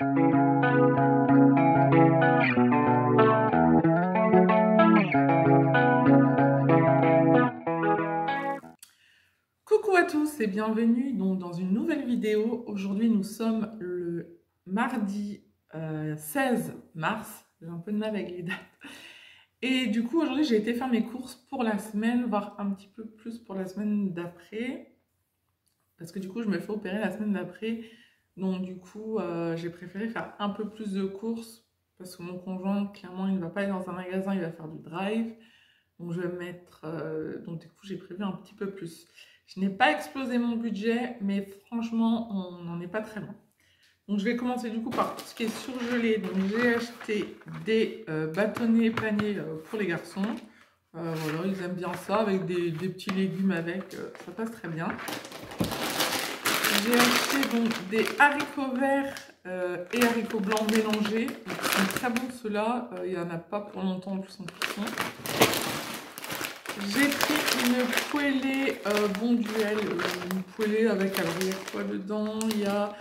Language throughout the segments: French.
Coucou à tous et bienvenue donc dans une nouvelle vidéo. Aujourd'hui nous sommes le mardi 16 mars, j'ai un peu de mal avec les dates. Et du coup aujourd'hui j'ai été faire mes courses pour la semaine, voire un petit peu plus pour la semaine d'après. Parce que du coup je me fais opérer la semaine d'après. Donc du coup j'ai préféré faire un peu plus de courses. Parce que mon conjoint clairement il ne va pas aller dans un magasin, il va faire du drive. Donc je vais mettre, donc du coup j'ai prévu un petit peu plus. Je n'ai pas explosé mon budget, mais franchement, on n'en est pas très loin. Donc, je vais commencer du coup par tout ce qui est surgelé. Donc, j'ai acheté des bâtonnets panés pour les garçons. Voilà, ils aiment bien ça, avec des petits légumes avec, ça passe très bien. J'ai acheté donc des haricots verts et haricots blancs mélangés. Ils sont très bons ceux-là, il n'y en a pas pour longtemps en plus en cuisson. J'ai pris une poêlée Bonduelle, une poêlée avec, alors il y a quoi dedans? Il y a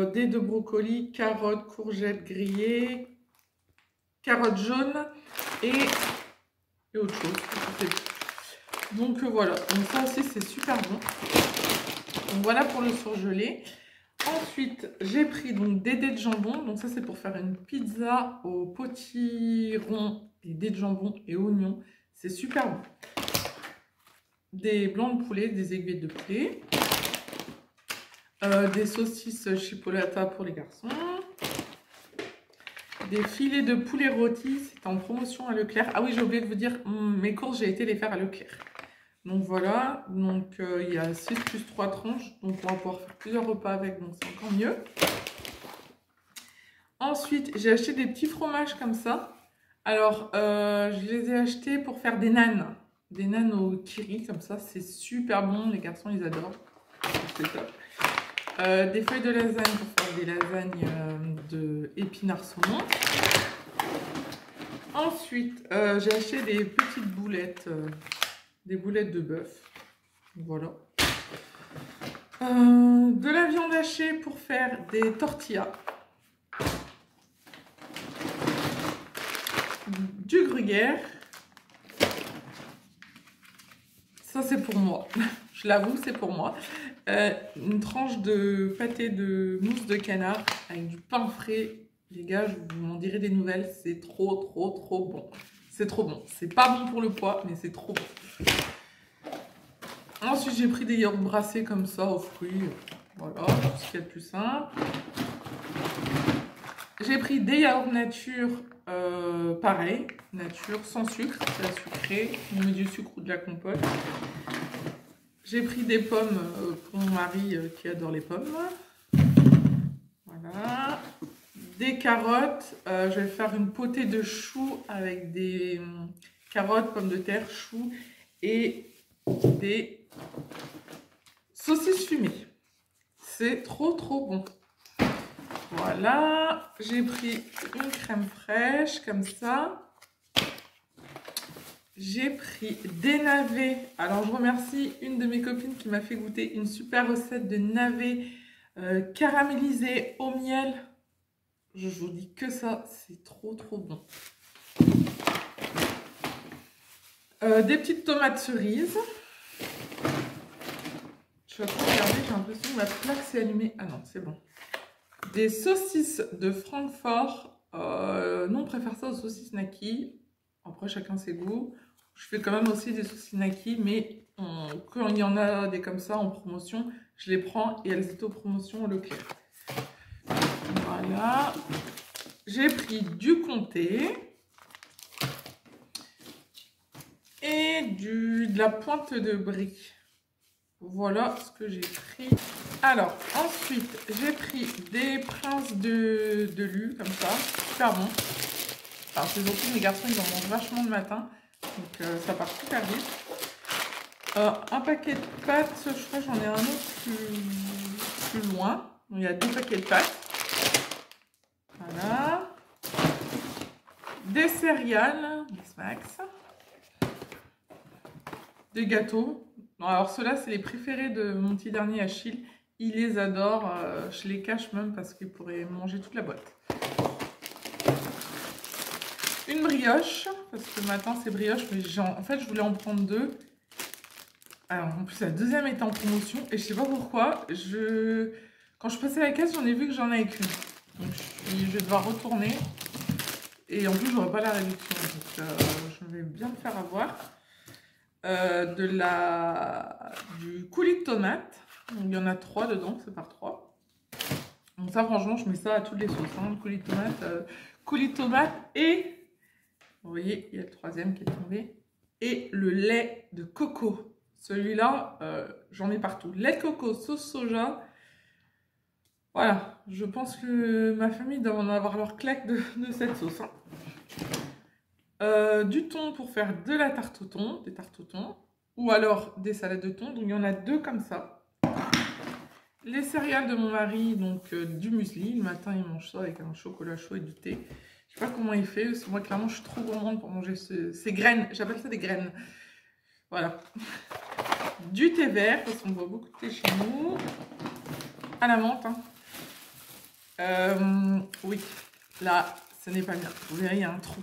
des de brocolis, carottes, courgettes grillées, carottes jaunes et autre chose. Donc voilà, donc ça aussi c'est super bon. Donc voilà pour le surgelé. Ensuite, j'ai pris donc des dés de jambon. Donc ça c'est pour faire une pizza au potiron, des dés de jambon et oignons. C'est super bon. Des blancs de poulet, des aiguillettes de poulet, des saucisses chipolata pour les garçons, des filets de poulet rôti, c'est en promotion à Leclerc. Ah oui, j'ai oublié de vous dire, mes courses, j'ai été les faire à Leclerc. Donc voilà, donc il y a 6 plus 3 tranches, donc on va pouvoir faire plusieurs repas avec, donc c'est encore mieux. Ensuite, j'ai acheté des petits fromages comme ça. Alors, je les ai achetés pour faire des nanes. Des nanes au kiri, comme ça, c'est super bon. Les garçons, ils adorent. C'est top. Des feuilles de lasagne pour faire des lasagnes de épinards saumon. Ensuite, j'ai acheté des petites boulettes, des boulettes de bœuf. Voilà. De la viande hachée pour faire des tortillas. Du gruyère. Ça, c'est pour moi. Je l'avoue, c'est pour moi. Une tranche de pâté de mousse de canard avec du pain frais. Les gars, je vous m'en dirai des nouvelles. C'est trop, trop, trop bon. C'est trop bon. C'est pas bon pour le poids, mais c'est trop bon. Ensuite, j'ai pris des yaourts brassés comme ça aux fruits. Voilà, ce qu'il y a de plus simple. J'ai pris des yaourts nature, pareil, nature, sans sucre, c'est la sucrée. On met du sucre ou de la compote. J'ai pris des pommes pour mon mari qui adore les pommes. Voilà. Des carottes. Je vais faire une potée de choux avec des carottes, pommes de terre, choux et des saucisses fumées. C'est trop trop bon. Voilà. J'ai pris une crème fraîche comme ça. J'ai pris des navets. Alors, je remercie une de mes copines qui m'a fait goûter une super recette de navets caramélisés au miel. Je vous dis que ça, c'est trop trop bon. Des petites tomates cerises. Je vais regarder, j'ai l'impression que ma plaque s'est allumée. Ah non, c'est bon. Des saucisses de Francfort. Nous, on préfère ça aux saucisses Naki. Après, chacun ses goûts. Je fais quand même aussi des saucisses Naki, mais quand il y en a des comme ça en promotion, je les prends et elles étaient aux promotions au Leclerc. Voilà. J'ai pris du comté et de la pointe de brie. Voilà ce que j'ai pris. Alors, ensuite, j'ai pris des princes de lus, comme ça, super bon. Alors, c'est surtout mes garçons, ils en mangent vachement le matin, donc ça part super vite. Un paquet de pâtes, je crois que j'en ai un autre plus loin. Donc, il y a 2 paquets de pâtes. Voilà. Des céréales, des smacks. Des gâteaux. Alors, ceux-là, c'est les préférés de mon petit dernier Achille. il les adore. Je les cache même parce qu'il pourrait manger toute la boîte. Une brioche, parce que le matin c'est brioche, mais en fait je voulais en prendre 2. Alors en plus la deuxième est en promotion et je sais pas pourquoi, quand je passais la caisse j'en ai vu que j'en avais qu'une. Donc je vais devoir retourner et en plus j'aurai pas la réduction, donc je vais bien me faire avoir. Du coulis de tomate, donc il y en a 3 dedans, c'est par 3. Donc ça franchement je mets ça à toutes les sauces, hein, coulis de tomate et... Vous voyez, il y a le 3e qui est tombé. Et le lait de coco. Celui-là, j'en ai partout. Lait de coco, sauce soja. Voilà, je pense que ma famille doit en avoir leur claque de cette sauce. Hein. Du thon pour faire de la tarte au thon, des tartes au thon. Ou alors des salades de thon. Donc il y en a 2 comme ça. Les céréales de mon mari, donc du muesli. Le matin, il mange ça avec un chocolat chaud et du thé. Je sais pas comment il fait, parce que moi clairement je suis trop gourmande pour manger ces graines, j'appelle ça des graines. Voilà. Du thé vert, parce qu'on boit beaucoup de thé chez nous. À la menthe. Hein. Oui, là, ce n'est pas bien. Vous verrez, il y a un trou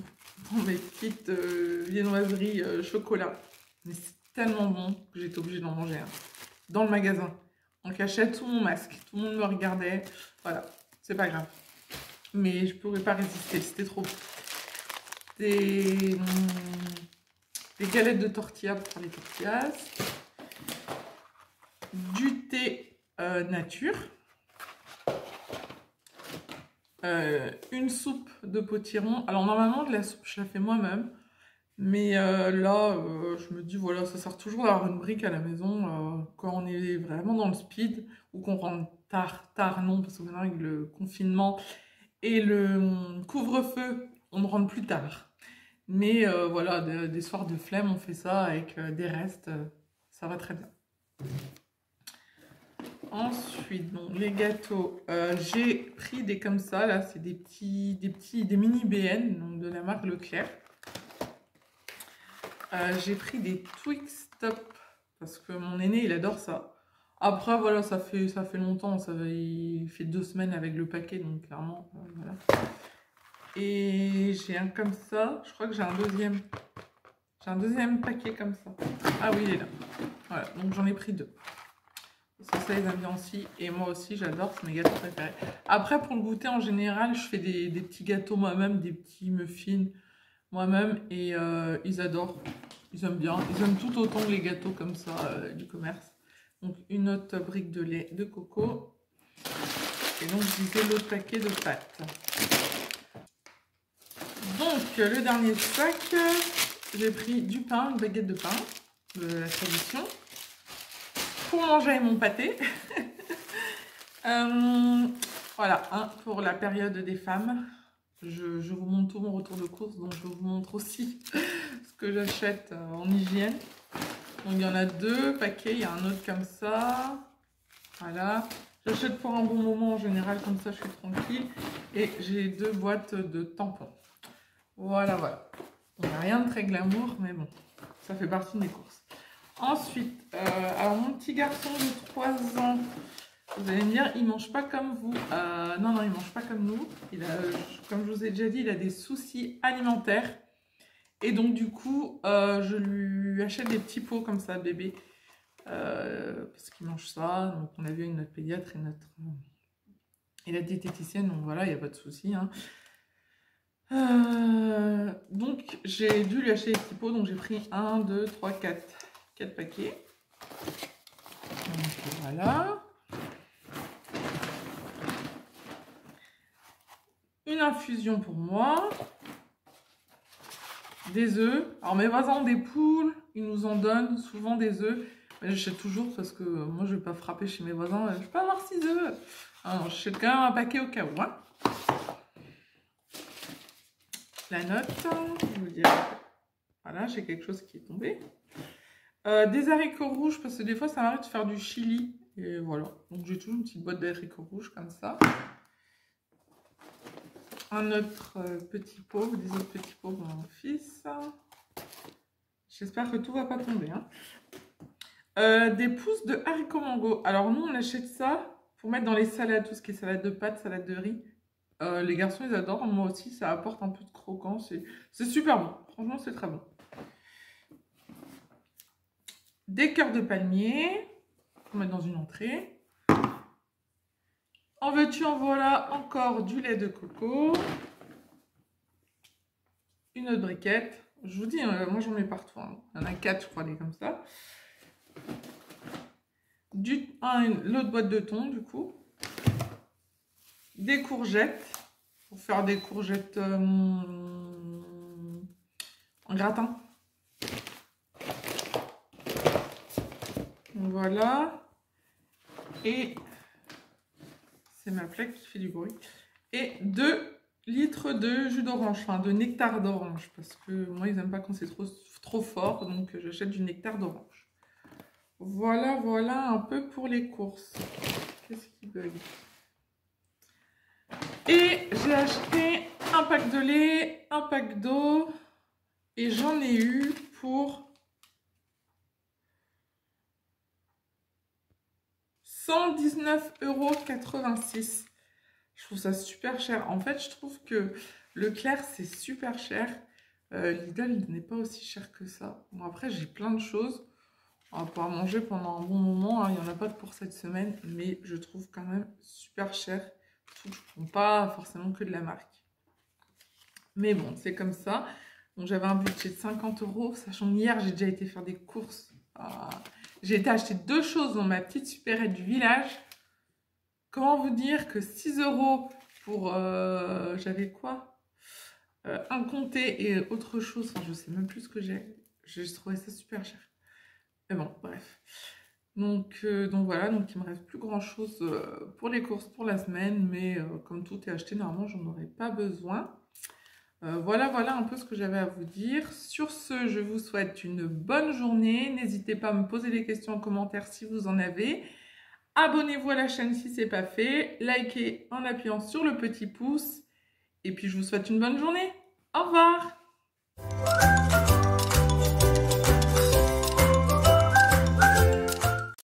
dans mes petites viennoiseries chocolat. Mais c'est tellement bon que j'étais obligée d'en manger un. Dans le magasin. En cachette sous mon masque. Tout le monde me regardait. Voilà, c'est pas grave. Mais je ne pourrais pas résister, c'était trop bon. Des galettes de tortilla pour faire les tortillas. Du thé nature. Une soupe de potiron. Alors normalement de la soupe je la fais moi-même. Mais là je me dis voilà, ça sert toujours d'avoir une brique à la maison quand on est vraiment dans le speed ou qu'on rentre tard non, parce que maintenant avec le confinement et le couvre-feu, on ne rentre plus tard. Mais voilà, des soirs de flemme, on fait ça avec des restes. Ça va très bien. Ensuite, donc, les gâteaux. J'ai pris des comme ça. Là, c'est des mini BN, donc de la marque Leclerc. J'ai pris des Twix Top parce que mon aîné, il adore ça. Après, voilà, ça fait longtemps. Il fait 2 semaines avec le paquet, donc clairement, voilà. Et j'ai un comme ça. Je crois que j'ai un deuxième. J'ai un deuxième paquet comme ça. Ah oui, il est là. Voilà, donc j'en ai pris 2. Parce que ça, ils aiment bien aussi. Et moi aussi, j'adore. C'est mes gâteaux préférés. Après, pour le goûter, en général, je fais des petits gâteaux moi-même, des petits muffins moi-même. Et ils adorent. Ils aiment bien. Ils aiment tout autant que les gâteaux comme ça du commerce. Donc, une autre brique de lait de coco. Et donc, je disais l'autre paquet de pâtes. Donc, le dernier sac, j'ai pris du pain, une baguette de pain, de la tradition, pour manger mon pâté. Voilà, hein, pour la période des femmes. Je vous montre tout mon retour de course, donc je vous montre aussi ce que j'achète en hygiène. Donc, il y en a 2 paquets, il y a un autre comme ça. Voilà. J'achète pour un bon moment en général, comme ça je suis tranquille. Et j'ai 2 boîtes de tampons. Voilà, voilà. Il n'y a rien de très glamour, mais bon, ça fait partie de mes courses. Ensuite, alors mon petit garçon de 3 ans, vous allez me dire, il ne mange pas comme vous. Non, il ne mange pas comme nous. Comme je vous ai déjà dit, il a des soucis alimentaires. Et donc, du coup, je lui achète des petits pots comme ça, bébé. Parce qu'il mange ça. Donc, on a vu avec notre pédiatre et la diététicienne. Donc, voilà, il n'y a pas de souci. Hein. Donc j'ai dû lui acheter les petits pots, donc j'ai pris 1, 2, 3, 4 paquets. Donc voilà. Une infusion pour moi. Des œufs. Alors mes voisins ont des poules, ils nous en donnent souvent des œufs. Mais j'achète toujours parce que moi je ne vais pas frapper chez mes voisins. Je peux avoir 6 œufs. Alors j'achète quand même un paquet au cas où. Hein. La note, je vous dirai. Voilà, j'ai quelque chose qui est tombé. Des haricots rouges, parce que des fois, ça m'arrive de faire du chili. Et voilà. Donc, j'ai toujours une petite boîte d'haricots rouges comme ça. Un autre petit pot, des autres petits pots pour mon fils. J'espère que tout ne va pas tomber. Hein. Des pousses de haricots mango. Alors nous, on achète ça pour mettre dans les salades, tout ce qui est salade de pâtes, salade de riz. Les garçons, ils adorent. Moi aussi, ça apporte un peu de croquant. C'est super bon. Franchement, c'est très bon. Des cœurs de palmier pour mettre dans une entrée. En veux-tu, en voilà, encore du lait de coco. Une autre briquette. Je vous dis, moi j'en mets partout. Hein. Il y en a 4, je crois, des comme ça. L'autre boîte de thon, du coup. Des courgettes. Pour faire des courgettes en gratin. Voilà. Et c'est ma plaque qui fait du bruit. Et 2 litres de jus d'orange, enfin de nectar d'orange, parce que moi ils n'aiment pas quand c'est trop fort, donc j'achète du nectar d'orange. Voilà, voilà un peu pour les courses. Qu'est-ce qui bug? Et j'ai acheté un pack de lait, un pack d'eau, et j'en ai eu pour 119,86 €. Je trouve ça super cher. En fait, je trouve que Leclerc, c'est super cher. Lidl n'est pas aussi cher que ça. Bon, après, j'ai plein de choses. On va pouvoir manger pendant un bon moment. Hein. Il n'y en a pas pour cette semaine, mais je trouve quand même super cher. Surtout que je ne prends pas forcément que de la marque. Mais bon, c'est comme ça. Donc, j'avais un budget de 50 €, sachant qu'hier, j'ai déjà été faire des courses. J'ai été acheter 2 choses dans ma petite supérette du village. Comment vous dire que 6 € pour... j'avais quoi, un comté et autre chose. Enfin, je sais même plus ce que j'ai. J'ai trouvé ça super cher. Mais bon, bref. Donc voilà, donc il me reste plus grand chose pour les courses pour la semaine. Mais comme tout est acheté, normalement, j'en aurais pas besoin. Voilà un peu ce que j'avais à vous dire. Sur ce, je vous souhaite une bonne journée. N'hésitez pas à me poser des questions en commentaire si vous en avez. Abonnez-vous à la chaîne si ce n'est pas fait. Likez en appuyant sur le petit pouce. Et puis, je vous souhaite une bonne journée. Au revoir!